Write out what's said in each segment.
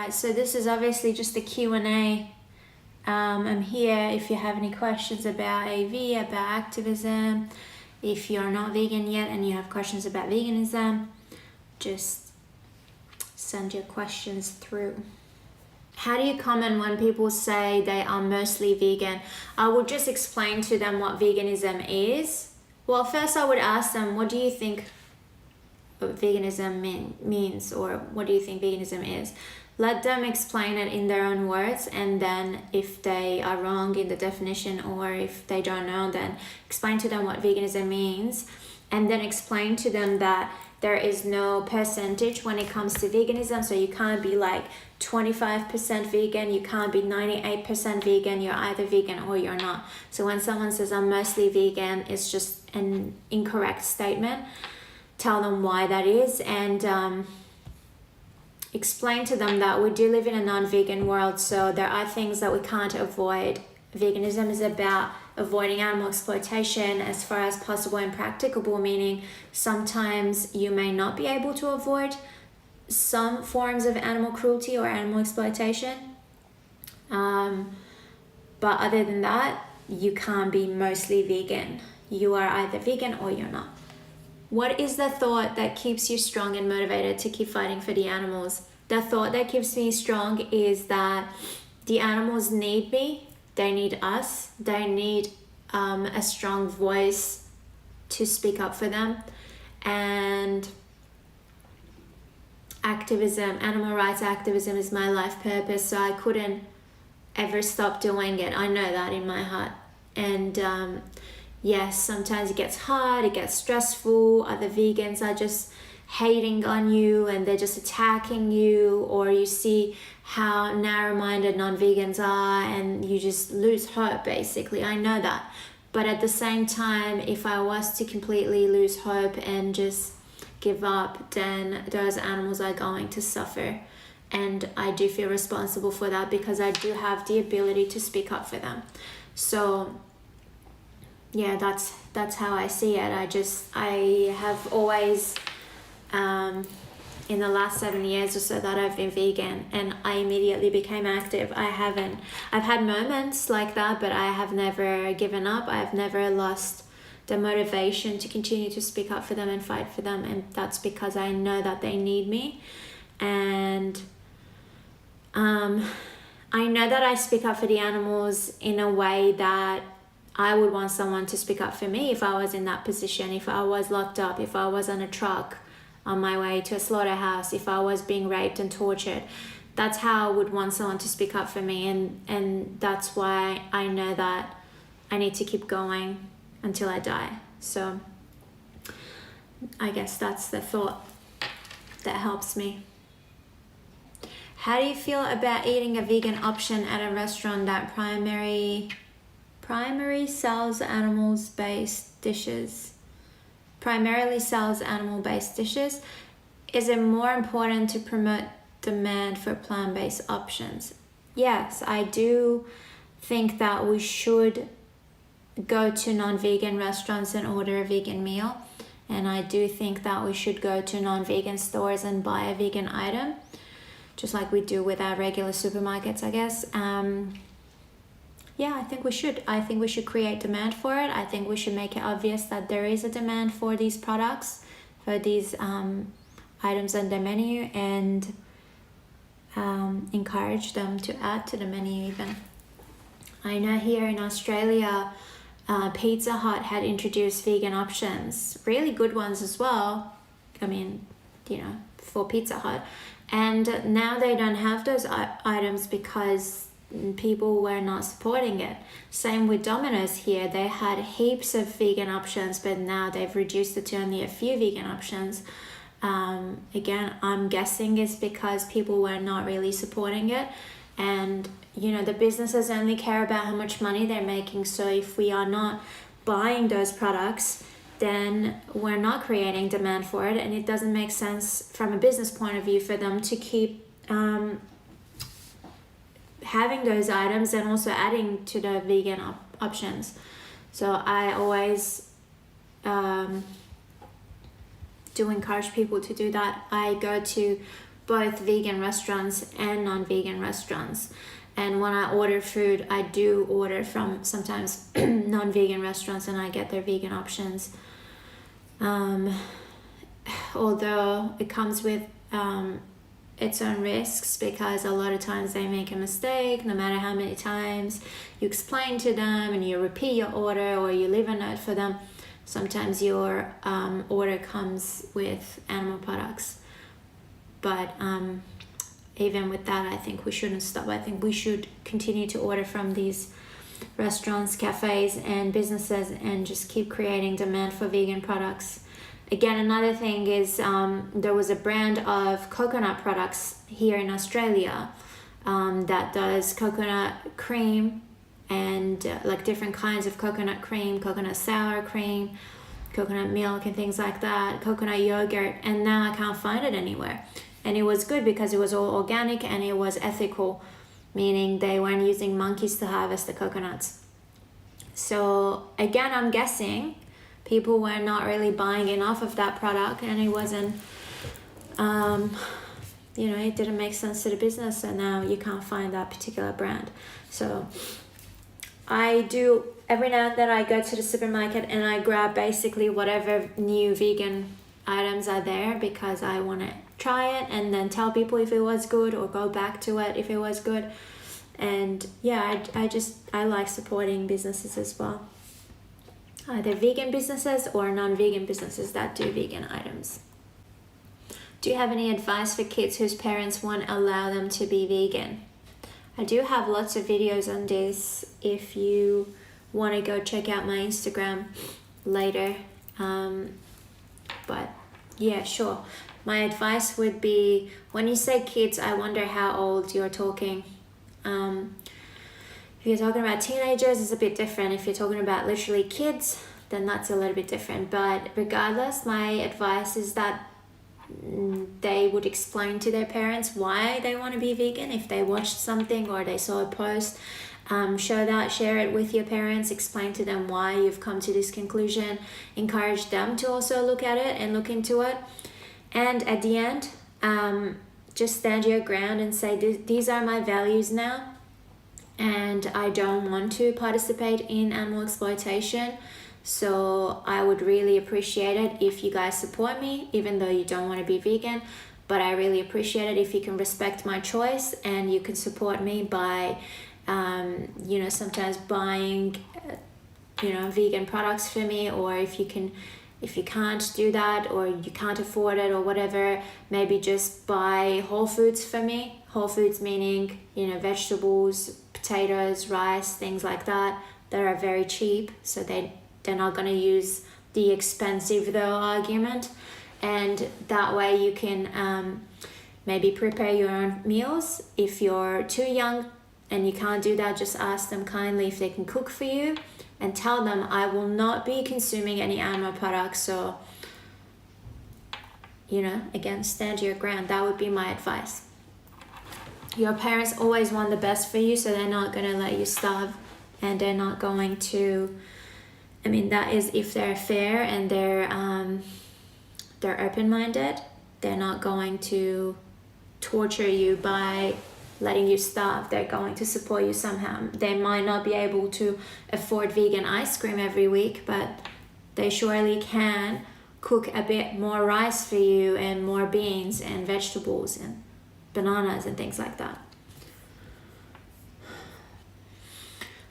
Alright, so this is obviously just a Q&A. I'm here if you have any questions about AV, about activism. If you're not vegan yet and you have questions about veganism, just send your questions through. How do you comment when people say they are mostly vegan? I would just explain to them what veganism is. Well, first I would ask them, what do you think veganism means, or what do you think veganism is? Let them explain it in their own words, and then if they are wrong in the definition or if they don't know, then explain to them what veganism means, and then explain to them that there is no percentage when it comes to veganism. So you can't be like 25% vegan, you can't be 98% vegan, you're either vegan or you're not. So when someone says I'm mostly vegan, it's just an incorrect statement. Tell them why that is, and explain to them that we do live in a non-vegan world, so there are things that we can't avoid. Veganism is about avoiding animal exploitation as far as possible and practicable, meaning sometimes you may not be able to avoid some forms of animal cruelty or animal exploitation. But other than that, you can't be mostly vegan. You are either vegan or you're not. What is the thought that keeps you strong and motivated to keep fighting for the animals? The thought that keeps me strong is that the animals need me. They need us. They need a strong voice to speak up for them. And activism, animal rights activism is my life purpose, so I couldn't ever stop doing it. I know that in my heart. And yes, sometimes it gets hard, it gets stressful. Other vegans are just hating on you and they're just attacking you, or you see how narrow-minded non-vegans are and you just lose hope, basically. I know that. But at the same time, if I was to completely lose hope and just give up, then those animals are going to suffer. And I do feel responsible for that because I do have the ability to speak up for them. So yeah, that's how I see it. I have always, in the last 7 years or so that I've been vegan, and I immediately became active. I've had moments like that, but I have never given up. I've never lost the motivation to continue to speak up for them and fight for them, and that's because I know that they need me. And I know that I speak up for the animals in a way that I would want someone to speak up for me if I was in that position, if I was locked up, if I was on a truck on my way to a slaughterhouse, if I was being raped and tortured. That's how I would want someone to speak up for me, and that's why I know that I need to keep going until I die. So I guess that's the thought that helps me. How do you feel about eating a vegan option at a restaurant that primarily sells animal-based dishes? Is it more important to promote demand for plant-based options? Yes, I do think that we should go to non-vegan restaurants and order a vegan meal, and I do think that we should go to non-vegan stores and buy a vegan item, just like we do with our regular supermarkets, I guess. Yeah, I think we should. I think we should create demand for it. I think we should make it obvious that there is a demand for these products, for these items on the menu, and encourage them to add to the menu even. I know here in Australia, Pizza Hut had introduced vegan options, really good ones as well. I mean, for Pizza Hut. And now they don't have those items because people were not supporting it. Same with Domino's here. They had heaps of vegan options, but now they've reduced it to only a few vegan options. Again, I'm guessing it's because people were not really supporting it. And, the businesses only care about how much money they're making. So if we are not buying those products, then we're not creating demand for it. And it doesn't make sense from a business point of view for them to keep having those items and also adding to the vegan options. So I always do encourage people to do that. I go to both vegan restaurants and non-vegan restaurants. And when I order food, I do order from sometimes non-vegan restaurants, and I get their vegan options. Although it comes with its own risks, because a lot of times they make a mistake. No matter how many times you explain to them and you repeat your order or you leave a note for them, sometimes your order comes with animal products. But even with that, I think we shouldn't stop. I think we should continue to order from these restaurants, cafes, and businesses, and just keep creating demand for vegan products. Again, another thing is there was a brand of coconut products here in Australia that does coconut cream and like different kinds of coconut cream, coconut sour cream, coconut milk and things like that, coconut yogurt, and now I can't find it anywhere. And it was good because it was all organic and it was ethical, meaning they weren't using monkeys to harvest the coconuts. So again, I'm guessing people were not really buying enough of that product, and it wasn't, it didn't make sense to the business, so now you can't find that particular brand. So I do, every now and then I go to the supermarket and I grab basically whatever new vegan items are there, because I want to try it and then tell people if it was good, or go back to it if it was good. And yeah, I like supporting businesses as well, either vegan businesses or non-vegan businesses that do vegan items. Do you have any advice for kids whose parents won't allow them to be vegan? I do have lots of videos on this if you want to go check out my Instagram later. But yeah, sure. My advice would be, when you say kids, I wonder how old you're talking. If you're talking about teenagers, it's a bit different. If you're talking about literally kids, then that's a little bit different. But regardless, my advice is that they would explain to their parents why they want to be vegan. If they watched something or they saw a post, share it with your parents, explain to them why you've come to this conclusion, encourage them to also look at it and look into it. And at the end, just stand your ground and say, these are my values now, and I don't want to participate in animal exploitation. So I would really appreciate it if you guys support me, even though you don't want to be vegan. But I really appreciate it if you can respect my choice, and you can support me by, sometimes buying, vegan products for me, or if you can't do that, or you can't afford it or whatever, maybe just buy whole foods for me. Whole foods meaning, vegetables, potatoes, rice, things like that are very cheap. So they're not going to use the expensive though argument. And that way you can maybe prepare your own meals. If you're too young and you can't do that, just ask them kindly if they can cook for you, and tell them, I will not be consuming any animal products. So, again, stand your ground. That would be my advice. Your parents always want the best for you, so they're not going to let you starve, and they're not going to, that is if they're fair and they're open-minded. They're not going to torture you by letting you starve. They're going to support you somehow. They might not be able to afford vegan ice cream every week, but they surely can cook a bit more rice for you, and more beans and vegetables and bananas and things like that.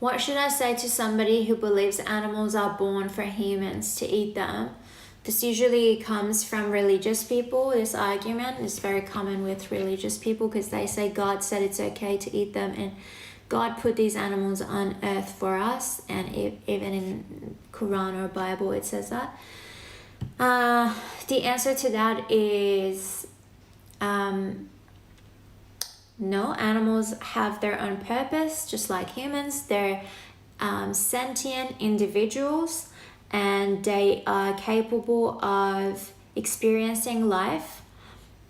What should I say to somebody who believes animals are born for humans to eat them? This usually comes from religious people. This argument is very common with religious people, because they say God said it's okay to eat them, and God put these animals on earth for us, and even in Quran or Bible it says that. The answer to that is no. Animals have their own purpose, just like humans. They're sentient individuals, and they are capable of experiencing life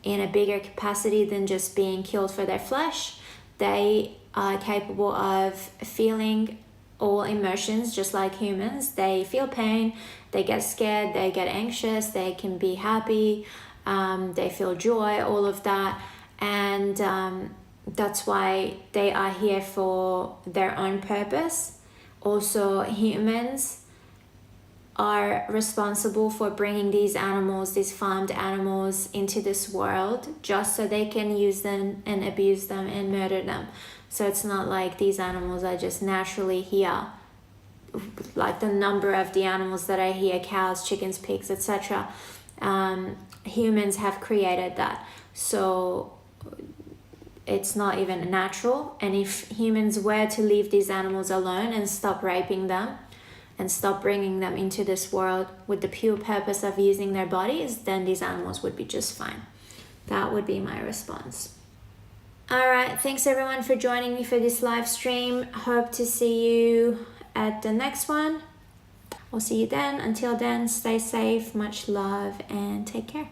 in a bigger capacity than just being killed for their flesh. They are capable of feeling all emotions just like humans. They feel pain, they get scared, they get anxious, they can be happy, they feel joy, all of that. And that's why they are here for their own purpose. Also, humans are responsible for bringing these animals, these farmed animals, into this world just so they can use them and abuse them and murder them. So it's not like these animals are just naturally here. Like the number of the animals that are here, cows, chickens, pigs, etc. Humans have created that. So it's not even natural. And if humans were to leave these animals alone and stop raping them and stop bringing them into this world with the pure purpose of using their bodies, then these animals would be just fine. That would be my response. All right, thanks everyone for joining me for this live stream. Hope to see you at the next one. I'll see you then. Until then, stay safe, much love, and take care.